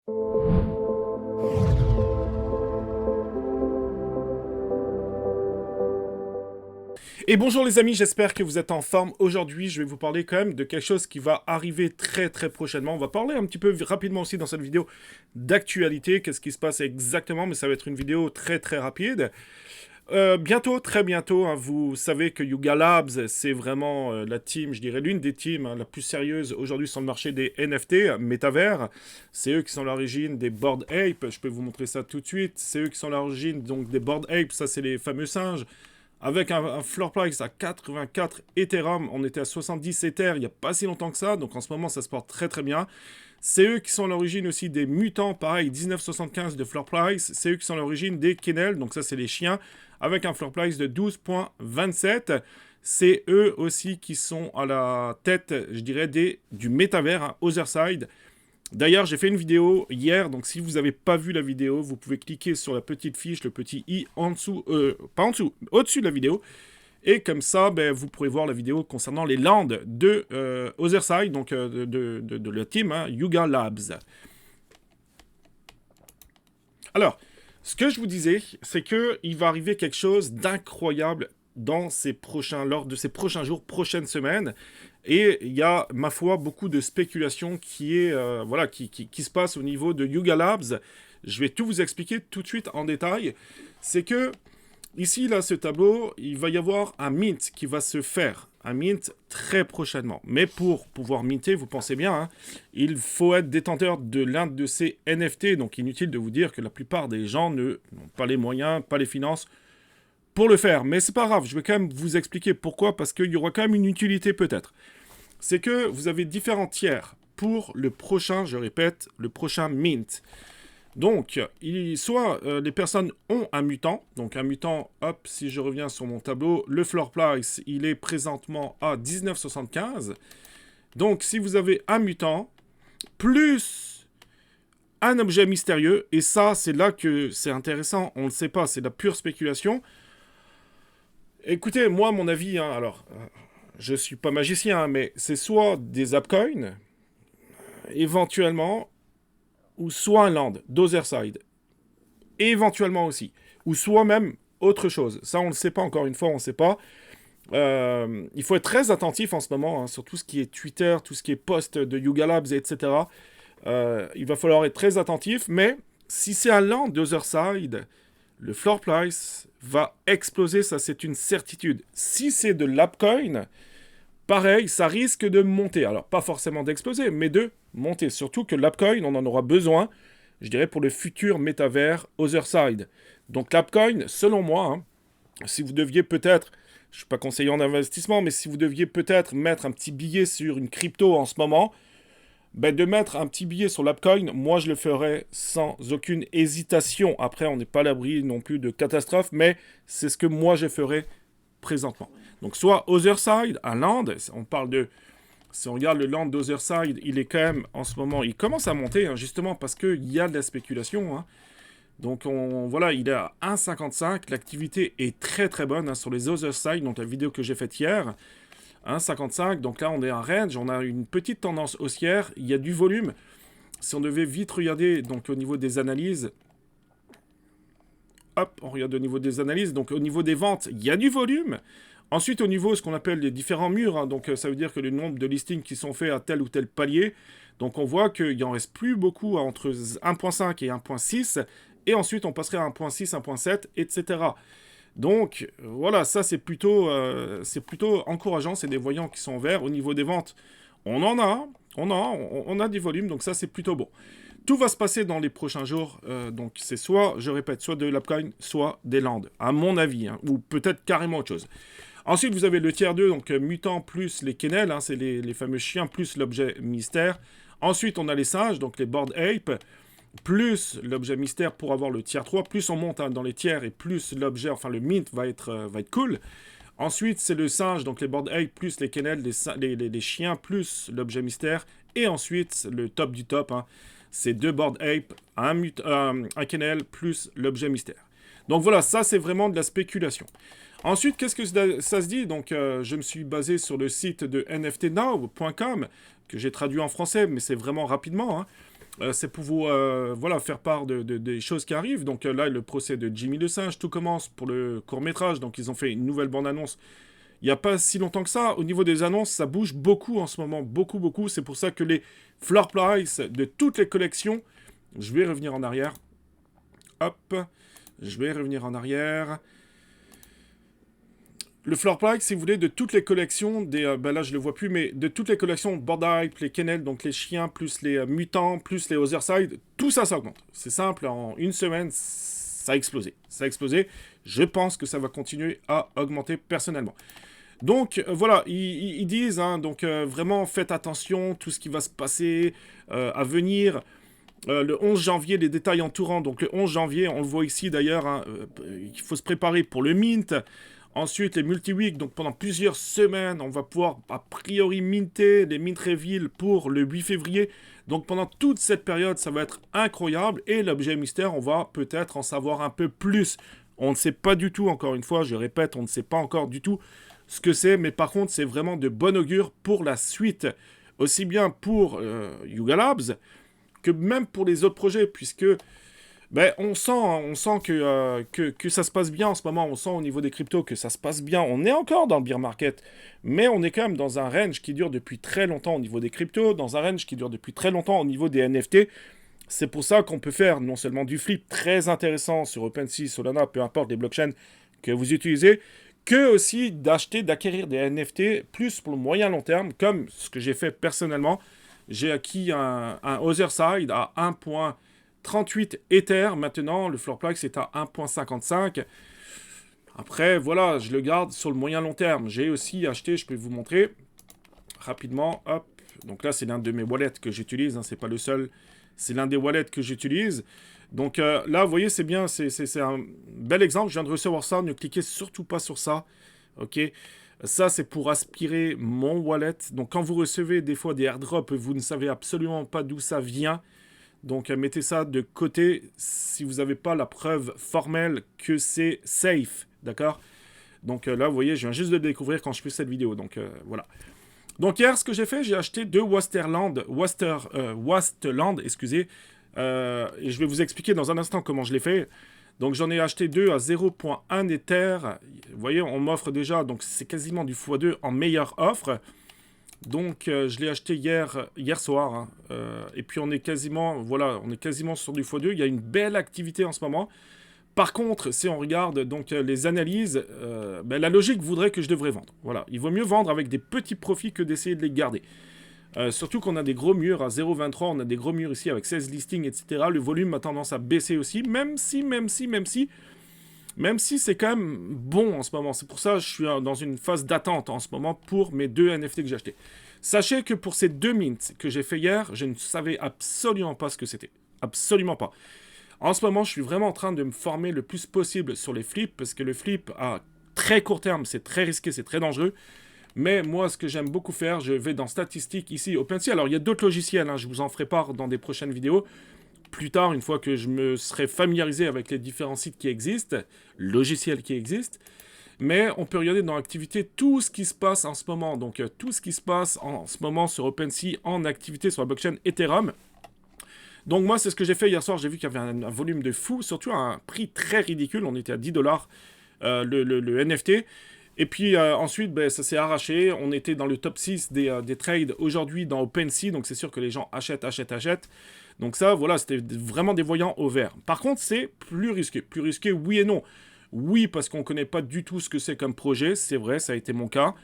Et bonjour les amis, j'espère que vous êtes en forme. Aujourd'hui, je vais vous parler quand même de quelque chose qui va arriver très prochainement. On va parler un petit peu rapidement aussi dans cette vidéo d'actualité, qu'est-ce qui se passe exactement, mais ça va être une vidéo très rapide. Bientôt, très bientôt, hein, vous savez que Yuga Labs, c'est vraiment la team, je dirais l'une des teams la plus sérieuse aujourd'hui sur le marché des NFT, métavers. C'est eux qui sont l'origine des Bored Ape, je peux vous montrer ça tout de suite. C'est eux qui sont l'origine donc des Bored Ape, ça c'est les fameux singes. Avec un floor price à 84 Ethereum, on était à 70 Ether il n'y a pas si longtemps que ça, donc en ce moment ça se porte très bien. C'est eux qui sont à l'origine aussi des mutants, pareil, 19,75 de floor price. C'est eux qui sont à l'origine des kennels, donc ça c'est les chiens, avec un floor price de 12,27. C'est eux aussi qui sont à la tête, je dirais, du métavers, hein, Otherside. D'ailleurs, j'ai fait une vidéo hier, donc si vous n'avez pas vu la vidéo, vous pouvez cliquer sur la petite fiche, le petit i en dessous, pas en dessous, au-dessus de la vidéo, et comme ça, vous pourrez voir la vidéo concernant les lands de Otherside, donc de la team, hein, Yuga Labs. Alors, ce que je vous disais, c'est qu'il va arriver quelque chose d'incroyable lors de ces prochains jours, prochaines semaines. Et il y a, ma foi, beaucoup de spéculation qui se passe au niveau de Yuga Labs. Je vais tout vous expliquer tout de suite en détail. C'est que, ici, là, ce tableau, il va y avoir un mint qui va se faire. Un mint très prochainement. Mais pour pouvoir minter, vous pensez bien, hein, il faut être détenteur de l'un de ces NFT. Donc, inutile de vous dire que la plupart des gens n'ont pas les moyens, pas les finances pour le faire. Mais c'est pas grave, je vais quand même vous expliquer pourquoi, parce qu'il y aura quand même une utilité peut-être. C'est que vous avez différents tiers pour le prochain, je répète, le prochain mint. Donc, soit les personnes ont un mutant, donc un mutant, hop, si je reviens sur mon tableau, le floor price, il est présentement à 19,75. Donc, si vous avez un mutant, plus un objet mystérieux, et ça, c'est là que c'est intéressant, on ne le sait pas, c'est de la pure spéculation. Écoutez, moi, mon avis, hein, alors, je suis pas magicien, hein, mais c'est soit des Appcoins, éventuellement, ou soit un land, d'Otherside, éventuellement aussi, ou soit même autre chose. Ça, on ne sait pas, encore une fois, on ne sait pas. Il faut être très attentif en ce moment, hein, sur tout ce qui est Twitter, tout ce qui est post de Yuga Labs, etc. Il va falloir être très attentif, mais si c'est un land d'Otherside, le floor price va exploser, ça c'est une certitude. Si c'est de l'Appcoin, pareil, ça risque de monter. Alors, pas forcément d'exploser, mais de monter. Surtout que l'Appcoin, on en aura besoin, je dirais, pour le futur métavers Otherside. Donc l'Appcoin, selon moi, hein, si vous deviez peut-être, je ne suis pas conseiller en investissement, mais si vous deviez peut-être mettre un petit billet sur une crypto en ce moment, de mettre un petit billet sur l'Appcoin, moi je le ferais sans aucune hésitation. Après, on n'est pas à l'abri non plus de catastrophes, mais c'est ce que moi je ferais présentement. Donc soit Otherside, un land, on parle de... Si on regarde le land d'Otherside, il est quand même, en ce moment, il commence à monter, hein, justement parce qu'il y a de la spéculation. Hein. Donc voilà, il est à 1,55, l'activité est très bonne, hein, sur les Otherside, donc la vidéo que j'ai faite hier. 1,55, donc là on est en range, on a une petite tendance haussière, il y a du volume. Si on devait vite regarder donc au niveau des analyses, hop, on regarde au niveau des analyses, donc au niveau des ventes, il y a du volume. Ensuite au niveau ce qu'on appelle les différents murs, hein, donc ça veut dire que le nombre de listings qui sont faits à tel ou tel palier, donc on voit qu'il n'en reste plus beaucoup entre 1.5 et 1.6, et ensuite on passerait à 1.6, 1.7, etc. Donc, voilà, ça c'est plutôt encourageant, c'est des voyants qui sont verts. Au niveau des ventes, on a des volumes, donc ça c'est plutôt bon. Tout va se passer dans les prochains jours, donc c'est soit, je répète, soit de l'Appcoin, soit des lands, à mon avis, hein, ou peut-être carrément autre chose. Ensuite, vous avez le tiers 2, donc mutant plus les kennels, hein, c'est les fameux chiens plus l'objet mystère. Ensuite, on a les singes, donc les Bored Ape, plus l'objet mystère pour avoir le tiers 3, plus on monte, hein, dans les tiers, et plus l'objet, enfin le mint va être cool. Ensuite, c'est le singe, donc les Bored Ape, plus les kennels, les chiens, plus l'objet mystère. Et ensuite, le top du top, hein, c'est 2 Bored Ape, un kennel, plus l'objet mystère. Donc voilà, ça c'est vraiment de la spéculation. Ensuite, qu'est-ce que ça se dit? Donc, je me suis basé sur le site de nftnow.com, que j'ai traduit en français, mais c'est vraiment rapidement, hein. c'est pour vous voilà, faire part des choses qui arrivent. Donc là, le procès de Jimmy le Singe, tout commence pour le court-métrage. Donc ils ont fait une nouvelle bande-annonce il n'y a pas si longtemps que ça. Au niveau des annonces, ça bouge beaucoup en ce moment. Beaucoup, beaucoup. C'est pour ça que les floor price de toutes les collections... Je vais revenir en arrière. Hop. Je vais revenir en arrière. Le floor price, si vous voulez, de toutes les collections, ben là je le vois plus, mais de toutes les collections Border Hype, les Kennel, donc les chiens, plus les mutants, plus les Otherside, tout ça, ça augmente. C'est simple, en une semaine, ça a explosé. Ça a explosé. Je pense que ça va continuer à augmenter personnellement. Donc voilà, ils disent, hein, donc vraiment faites attention, tout ce qui va se passer à venir. Le 11 janvier, les détails entourants. Donc le 11 janvier, on le voit ici d'ailleurs, hein, il faut se préparer pour le mint. Ensuite, les multi-weeks, donc pendant plusieurs semaines, on va pouvoir a priori minter les mint reveal pour le 8 février. Donc pendant toute cette période, ça va être incroyable. Et l'objet mystère, on va peut-être en savoir un peu plus. On ne sait pas du tout, encore une fois, je répète, on ne sait pas encore du tout ce que c'est. Mais par contre, c'est vraiment de bon augure pour la suite. Aussi bien pour Yuga Labs que même pour les autres projets, puisque ben, on sent que ça se passe bien en ce moment, on sent au niveau des cryptos que ça se passe bien, on est encore dans le bear market, mais on est quand même dans un range qui dure depuis très longtemps au niveau des cryptos, dans un range qui dure depuis très longtemps au niveau des NFT. C'est pour ça qu'on peut faire non seulement du flip très intéressant sur OpenSea, Solana, peu importe les blockchains que vous utilisez, que aussi d'acheter, d'acquérir des NFT plus pour le moyen long terme, comme ce que j'ai fait personnellement. J'ai acquis un Otherside à 1.38 Ether. Maintenant, le floor price est à 1.55. Après, voilà, je le garde sur le moyen long terme. J'ai aussi acheté, je peux vous montrer rapidement. Hop. Donc là, c'est l'un de mes wallets que j'utilise. Hein, c'est pas le seul. C'est l'un des wallets que j'utilise. Donc là, vous voyez, c'est bien. C'est un bel exemple. Je viens de recevoir ça. Ne cliquez surtout pas sur ça. Ok. Ça, c'est pour aspirer mon wallet. Donc, quand vous recevez des fois des airdrops, vous ne savez absolument pas d'où ça vient. Donc, mettez ça de côté si vous n'avez pas la preuve formelle que c'est safe. D'accord? Donc là, vous voyez, je viens juste de le découvrir quand je fais cette vidéo. Donc, voilà. Donc, hier, ce que j'ai fait, j'ai acheté deux Wasteland, excusez. Et je vais vous expliquer dans un instant comment je l'ai fait. Donc j'en ai acheté deux à 0.1 Ether. Vous voyez, on m'offre déjà, donc c'est quasiment du x2 en meilleure offre. Donc je l'ai acheté hier soir. Hein. Et puis on est quasiment, voilà, on est quasiment sur du x2. Il y a une belle activité en ce moment. Par contre, si on regarde donc les analyses, ben, la logique voudrait que je devrais vendre. Voilà, il vaut mieux vendre avec des petits profits que d'essayer de les garder. Surtout qu'on a des gros murs à 0.23, on a des gros murs ici avec 16 listings, etc. Le volume a tendance à baisser aussi, même si c'est quand même bon en ce moment. C'est pour ça que je suis dans une phase d'attente en ce moment pour mes deux NFT que j'ai achetés. Sachez que pour ces deux mints que j'ai fait hier, je ne savais absolument pas ce que c'était. Absolument pas. En ce moment, je suis vraiment en train de me former le plus possible sur les flips, parce que le flip à très court terme, c'est très risqué, c'est très dangereux. Mais moi, ce que j'aime beaucoup faire, je vais dans statistiques ici, OpenSea. Alors, il y a d'autres logiciels, hein, je vous en ferai part dans des prochaines vidéos. Plus tard, une fois que je me serai familiarisé avec les différents sites qui existent, logiciels qui existent. Mais on peut regarder dans l'activité tout ce qui se passe en ce moment. Donc, tout ce qui se passe en ce moment sur OpenSea en activité sur la blockchain Ethereum. Donc, moi, c'est ce que j'ai fait hier soir. J'ai vu qu'il y avait un volume de fou, surtout à un prix très ridicule. On était à 10 $, le NFT. Et puis ensuite, ben, ça s'est arraché. On était dans le top 6 des trades aujourd'hui dans OpenSea. Donc c'est sûr que les gens achètent. Donc ça, voilà, c'était vraiment des voyants au vert. Par contre, c'est plus risqué. Plus risqué, oui et non. Oui, parce qu'on ne connaît pas du tout ce que c'est comme projet. C'est vrai, ça a été mon cas.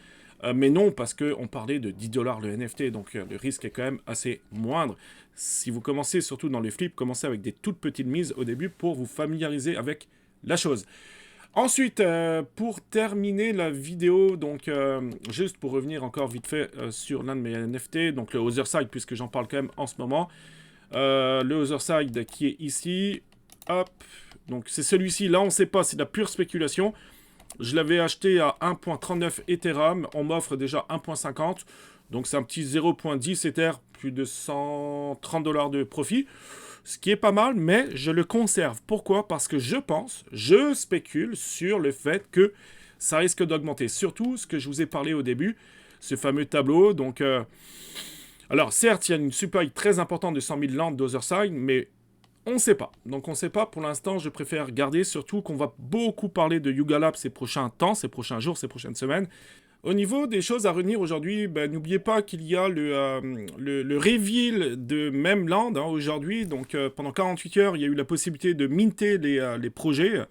Mais non, parce qu'on parlait de 10 $ le NFT. Donc le risque est quand même assez moindre. Si vous commencez, surtout dans les flips, commencez avec des toutes petites mises au début pour vous familiariser avec la chose. Ensuite, pour terminer la vidéo, donc juste pour revenir encore vite fait sur l'un de mes NFT, donc le Otherside, puisque j'en parle quand même en ce moment. Le Otherside qui est ici, hop, donc c'est celui-ci, là on ne sait pas, c'est de la pure spéculation. Je l'avais acheté à 1.39 Ethereum, on m'offre déjà 1.50, donc c'est un petit 0.10 Ether, plus de 130 $ de profit. Ce qui est pas mal, mais je le conserve. Pourquoi? Parce que je spécule sur le fait que ça risque d'augmenter. Surtout ce que je vous ai parlé au début, ce fameux tableau. Donc, Alors, certes, il y a une supply très importante de 100 000 landes d'Otherside, mais on ne sait pas. Donc, on ne sait pas. Pour l'instant, je préfère garder, surtout qu'on va beaucoup parler de Yuga Lab ces prochains temps, ces prochains jours, ces prochaines semaines. Au niveau des choses à retenir aujourd'hui, n'oubliez pas qu'il y a le reveal de Memland aujourd'hui. Donc, pendant 48 heures, il y a eu la possibilité de minter les projets.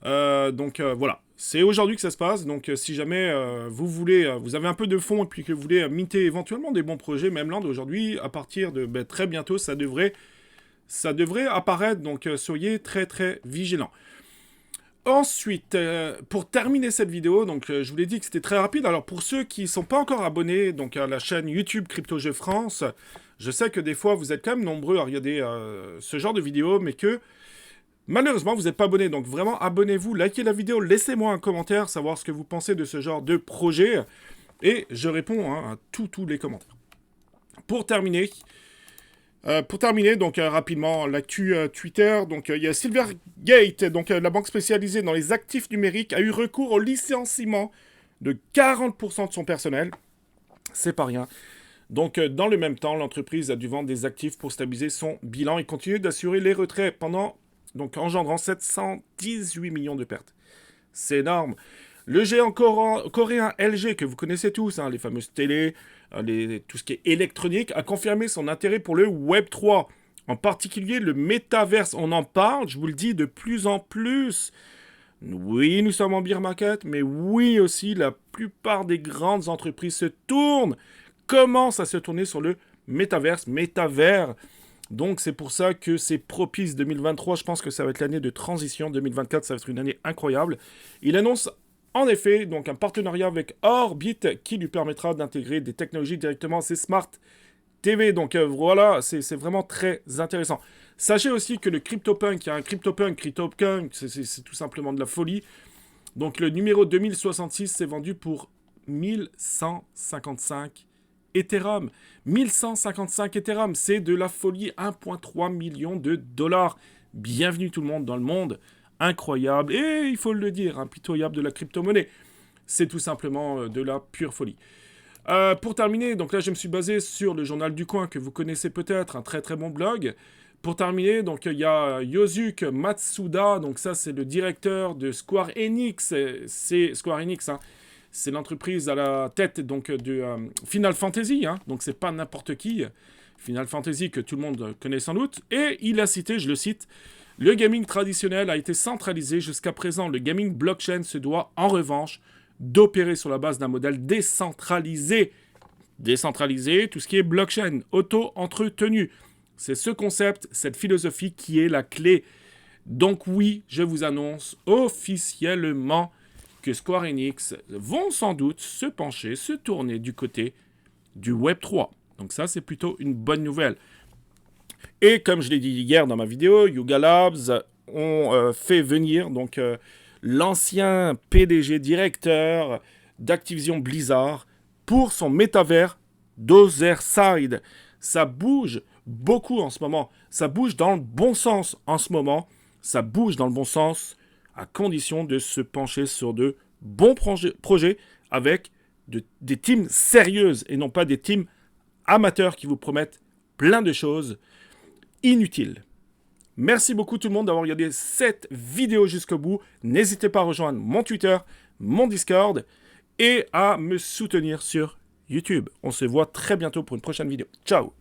Voilà, c'est aujourd'hui que ça se passe. Donc si jamais vous voulez, vous avez un peu de fonds et puis que vous voulez minter éventuellement des bons projets, Memland aujourd'hui, à partir de très bientôt, ça devrait apparaître. Donc soyez très très vigilants. Ensuite, pour terminer cette vidéo, donc je vous l'ai dit que c'était très rapide. Alors pour ceux qui ne sont pas encore abonnés donc à la chaîne YouTube Crypto Jeux France, je sais que des fois vous êtes quand même nombreux à regarder ce genre de vidéos, mais que malheureusement, vous n'êtes pas abonné, donc vraiment abonnez-vous, likez la vidéo, laissez-moi un commentaire, savoir ce que vous pensez de ce genre de projet, et je réponds à tous les commentaires. Pour terminer, donc rapidement, l'actu Twitter, donc il y a Silvergate, donc la banque spécialisée dans les actifs numériques, a eu recours au licenciement de 40% de son personnel, c'est pas rien. Donc, dans le même temps, l'entreprise a dû vendre des actifs pour stabiliser son bilan et continue d'assurer les retraits donc engendrant 718 millions de pertes. C'est énorme. Le géant coréen LG, que vous connaissez tous, les fameuses télés, tout ce qui est électronique, a confirmé son intérêt pour le Web3, en particulier le métaverse. On en parle, je vous le dis, de plus en plus. Oui, nous sommes en bear market, mais oui aussi, la plupart des grandes entreprises commencent à se tourner sur le métavers. Donc c'est pour ça que c'est propice 2023, je pense que ça va être l'année de transition, 2024 ça va être une année incroyable. Il annonce en effet donc un partenariat avec Orbit qui lui permettra d'intégrer des technologies directement à ses Smart TV. Donc voilà, c'est vraiment très intéressant. Sachez aussi que le CryptoPunk, il y a un CryptoPunk, c'est tout simplement de la folie. Donc le numéro 2066 s'est vendu pour 1155 Ethereum. 1155 Ethereum, c'est de la folie, 1,3 million de dollars. Bienvenue tout le monde dans le monde incroyable, et il faut le dire, impitoyable de la crypto-monnaie. C'est tout simplement de la pure folie. Pour terminer, donc là je me suis basé sur le journal du coin que vous connaissez peut-être, un très très bon blog. Pour terminer, donc il y a Yosuke Matsuda, donc ça c'est le directeur de Square Enix, c'est Square Enix, c'est l'entreprise à la tête donc de Final Fantasy, donc c'est pas n'importe qui. Final Fantasy que tout le monde connaît sans doute. Et il a cité, je le cite, « Le gaming traditionnel a été centralisé. Jusqu'à présent, le gaming blockchain se doit, en revanche, d'opérer sur la base d'un modèle décentralisé. » Décentralisé, tout ce qui est blockchain, auto-entretenu. C'est ce concept, cette philosophie qui est la clé. Donc oui, je vous annonce officiellement que Square Enix vont sans doute se pencher, se tourner du côté du Web3. Donc ça, c'est plutôt une bonne nouvelle. Et comme je l'ai dit hier dans ma vidéo, Yuga Labs ont fait venir donc l'ancien PDG directeur d'Activision Blizzard pour son métavers d'Otherside. Ça bouge beaucoup en ce moment. Ça bouge dans le bon sens en ce moment. Ça bouge dans le bon sens à condition de se pencher sur de bons projets avec des teams sérieuses et non pas des teams amateurs qui vous promettent plein de choses inutiles. Merci beaucoup tout le monde d'avoir regardé cette vidéo jusqu'au bout. N'hésitez pas à rejoindre mon Twitter, mon Discord et à me soutenir sur YouTube. On se voit très bientôt pour une prochaine vidéo. Ciao!